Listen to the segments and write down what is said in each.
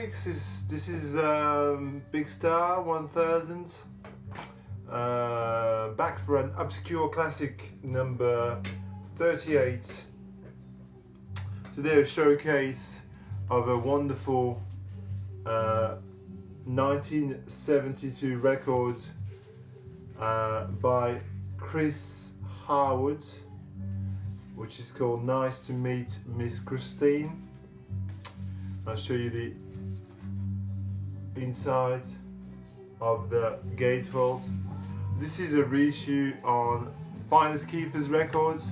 remix is Big Star 1000. Back for an obscure classic number 38. Today a showcase of a wonderful 1972 record by Chris Harwood, which is called Nice to Meet Miss Christine. I'll show you the inside of the gatefold. This is a reissue on Finders Keepers Records,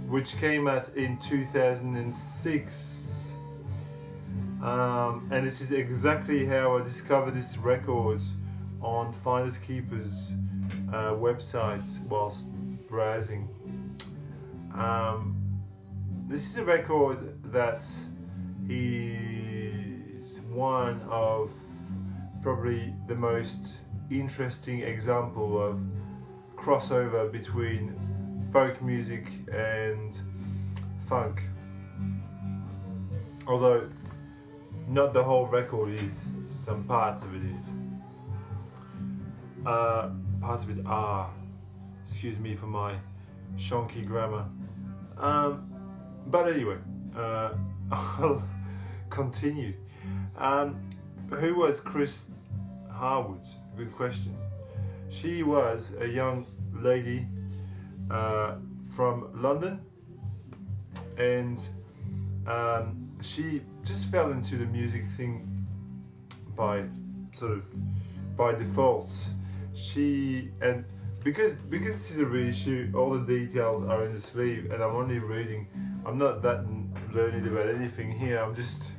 which came out in 2006. And this is exactly how I discovered this record on Finders Keepers website whilst browsing. This is a record that is one of probably the most interesting example of crossover between folk music and funk. Although not the whole record is, some parts of it is. Parts of it are. Excuse me for my shonky grammar. But anyway, I'll continue. Who was Chris Harwood? Good question. She was a young lady from London, and she just fell into the music thing by default. Because this is a reissue, all the details are in the sleeve, and I'm only reading. I'm not that learned about anything here. I'm just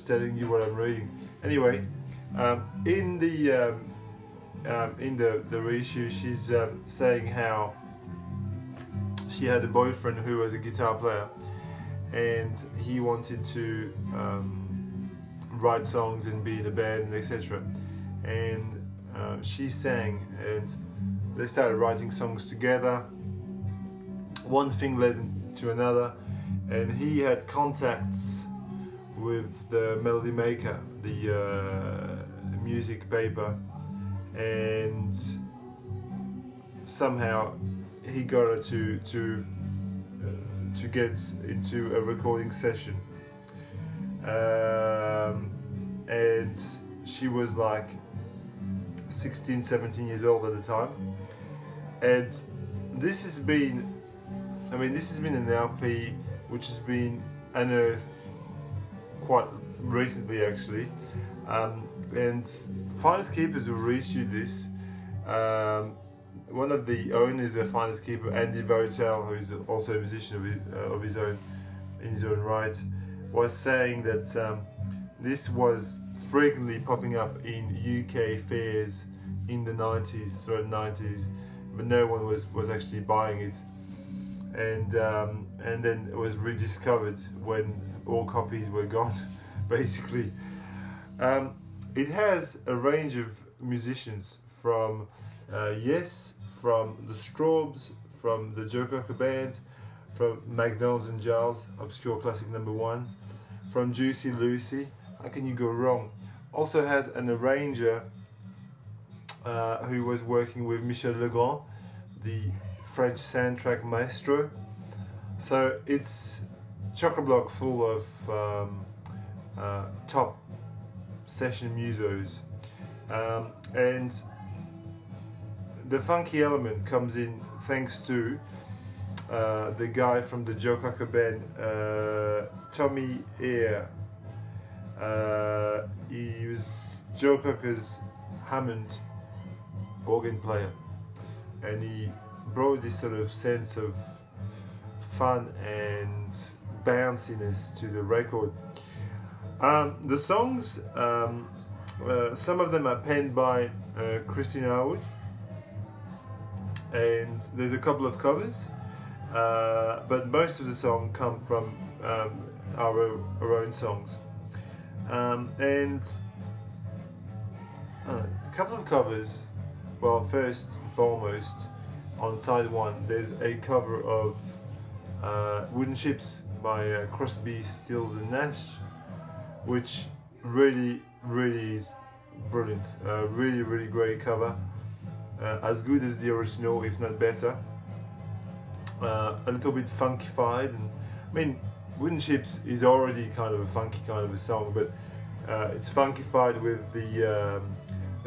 telling you what I'm reading. Anyway, in the reissue, she's saying how she had a boyfriend who was a guitar player, and he wanted to write songs and be in a band, etc. And she sang, and they started writing songs together. One thing led to another, and he had contacts with the melody maker, the music paper, and somehow he got her to get into a recording session, and she was like 16, 17 years old at the time. And this has been an LP which has been unearthed quite recently, actually, and Finders Keepers will reissue this. One of the owners of Finders Keeper, Andy Votel, who is also a musician of his own in his own right, was saying that this was frequently popping up in UK fairs in the 90s, throughout the 90s, but no one was actually buying it, and then it was rediscovered when all copies were gone, basically. It has a range of musicians from Yes, from the Strawbs, from the Joe Cocker Band, from McDonald's and Giles, obscure classic number 1, from Juicy Lucy. How can you go wrong? Also has an arranger who was working with Michel Legrand, the French soundtrack maestro. So it's chock-a-block full of top session musos, and the funky element comes in thanks to the guy from the Joe Cocker Band, Tommy Eyre. He was Joe Cocker's Hammond organ player, and he brought this sort of sense of fun and bounciness to the record. The songs, some of them are penned by Christine Harwood, and there's a couple of covers, but most of the songs come from our own songs. And a couple of covers. Well, first and foremost, on side 1 there's a cover of Wooden Ships by Crosby, Stills and Nash, which really is brilliant. Really great cover, as good as the original, if not better. A little bit funkified, and I mean, Wooden Ships is already kind of a funky kind of a song, but it's funkified with the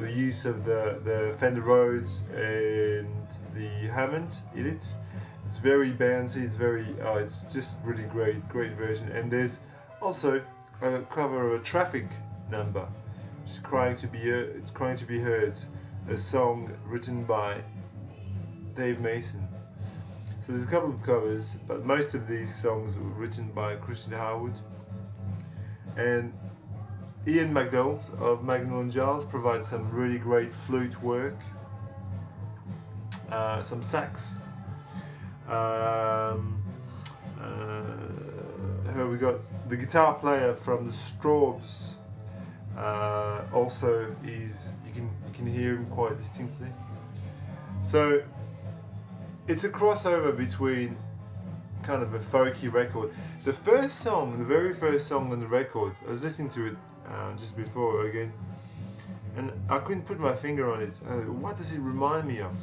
use of the Fender Rhodes and the Hammond in it. It's very bouncy. It's just really great version. And there's also a cover of a Traffic number, which is Crying to Be Heard, a song written by Dave Mason. So there's a couple of covers, but most of these songs were written by Christian Harwood. And Ian MacDonald of MacDonald & Giles provides some really great flute work, some sax. Here we got the guitar player from the Strawbs. Also, you can hear him quite distinctly. So it's a crossover between kind of a folky record. The very first song on the record, I was listening to it just before again, and I couldn't put my finger on it. What does it remind me of?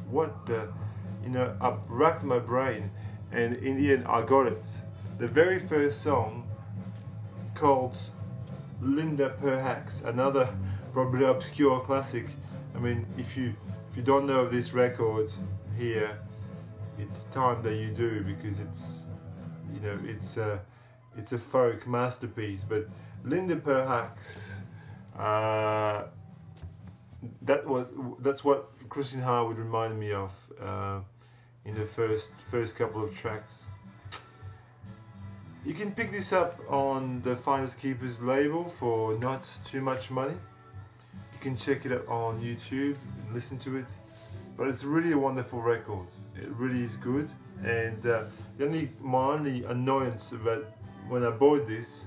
I racked my brain, and in the end I got it. The very first song, called Linda Perhacs, another probably obscure classic. I mean, if you don't know of this record here, it's time that you do, because it's a folk masterpiece. But Linda Perhacs, that's what Christian Harwood reminded me of in the first couple of tracks. You can pick this up on the Finders Keepers label for not too much money. You can check it out on YouTube and listen to it. But it's really a wonderful record. It really is good. And my only annoyance about when I bought this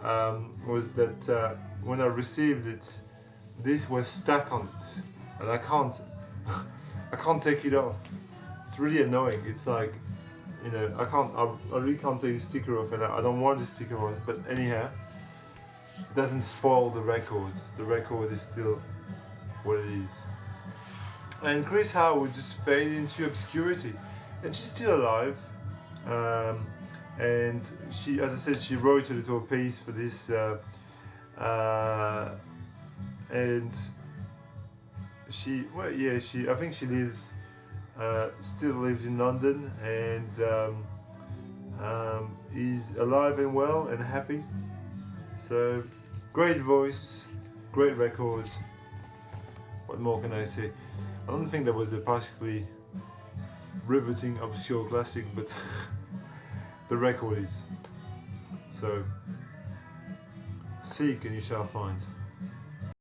was that when I received it, this was stuck on it, and I can't take it off. It's really annoying. It's like, I really can't take the sticker off, and I don't want the sticker on. But anyhow, it doesn't spoil the record. The record is still what it is. And Chris Harwood just faded into obscurity, and she's still alive. And she, as I said, she wrote a little piece for this, and I think she still lives in London, and is alive and well and happy. So, great voice, great record. What more can I say? I don't think that was a particularly riveting, obscure classic, but the record is. So, seek and you shall find.